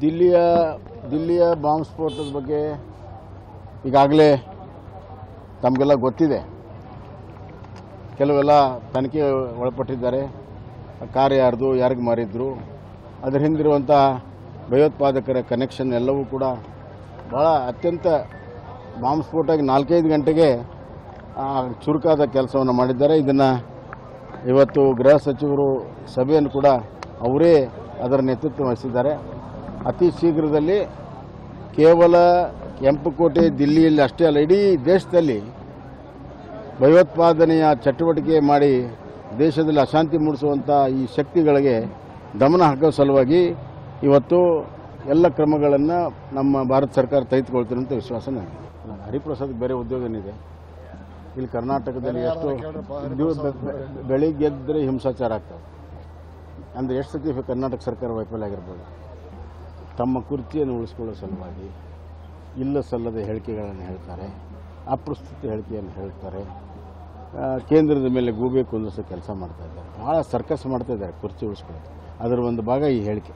ದಿಲ್ಲಿಯ ಬಾಂಬ್ ಸ್ಫೋಟದ ಬಗ್ಗೆ ಈಗಾಗಲೇ ತಮಗೆಲ್ಲ ಗೊತ್ತಿದೆ. ಕೆಲವೆಲ್ಲ ತನಿಖೆ ಒಳಪಟ್ಟಿದ್ದಾರೆ. ಕಾರ್ ಯಾರ್ದು, ಯಾರಿಗೆ ಮಾರಿದ್ರು, ಅದರ ಹಿಂದಿರುವಂಥ ಭಯೋತ್ಪಾದಕರ ಕನೆಕ್ಷನ್ ಎಲ್ಲವೂ ಕೂಡ ಭಾಳ ಅತ್ಯಂತ ಬಾಂಬ್ ಸ್ಫೋಟಕ್ಕೆ 4-5 ಗಂಟೆಗೆ ಚುರುಕಾದ ಕೆಲಸವನ್ನು ಮಾಡಿದ್ದಾರೆ. ಇದನ್ನು ಇವತ್ತು ಗೃಹ ಸಚಿವರು ಸಭೆಯನ್ನು ಕೂಡ ಅವರೇ ಅದರ ನೇತೃತ್ವ ವಹಿಸಿದ್ದಾರೆ. ಅತಿ ಶೀಘ್ರದಲ್ಲಿ ಕೇವಲ ಕೆಂಪುಕೋಟೆ ದಿಲ್ಲಿಯಲ್ಲಿ ಅಷ್ಟೇ ಅಲ್ಲ, ಇಡೀ ದೇಶದಲ್ಲಿ ಭಯೋತ್ಪಾದನೆಯ ಚಟುವಟಿಕೆ ಮಾಡಿ ದೇಶದಲ್ಲಿ ಅಶಾಂತಿ ಮೂಡಿಸುವಂಥ ಈ ಶಕ್ತಿಗಳಿಗೆ ದಮನ ಹಾಕೋ ಸಲುವಾಗಿ ಇವತ್ತು ಎಲ್ಲ ಕ್ರಮಗಳನ್ನು ನಮ್ಮ ಭಾರತ ಸರ್ಕಾರ ತೆಗೆದುಕೊಳ್ತೀನಿ ಅಂತ ವಿಶ್ವಾಸ ನನಗೆ. ಹರಿಪ್ರಸಾದ್ಗೆ ಬೇರೆ ಉದ್ಯೋಗ ಏನಿದೆ? ಇಲ್ಲಿ ಕರ್ನಾಟಕದಲ್ಲಿ ಎಷ್ಟು ಬೆಳಿಗ್ಗೆದ್ದರೆ ಹಿಂಸಾಚಾರ ಆಗ್ತದೆ ಅಂದರೆ ಎಷ್ಟು ಸತಿ ಕರ್ನಾಟಕ ಸರ್ಕಾರ ವೈಫಲ್ಯ ಆಗಿರ್ಬೋದು. ತಮ್ಮ ಕುರ್ಚಿಯನ್ನು ಉಳಿಸ್ಕೊಳ್ಳೋ ಸಲುವಾಗಿ ಇಲ್ಲ ಸಲ್ಲದ ಹೇಳಿಕೆಗಳನ್ನು ಹೇಳ್ತಾರೆ, ಅಪ್ರಸ್ತುತ ಹೇಳಿಕೆಯನ್ನು ಹೇಳ್ತಾರೆ, ಕೇಂದ್ರದ ಮೇಲೆ ಗೂಬೆ ಕುಂದಿಸೋ ಕೆಲಸ ಮಾಡ್ತಾ ಇದ್ದಾರೆ. ಭಾಳ ಸರ್ಕಸ್ ಮಾಡ್ತಾ ಇದ್ದಾರೆ ಕುರ್ಚಿ ಉಳಿಸ್ಕೊಳ್ಳೋದು. ಅದರ ಒಂದು ಭಾಗ ಈ ಹೇಳಿಕೆ.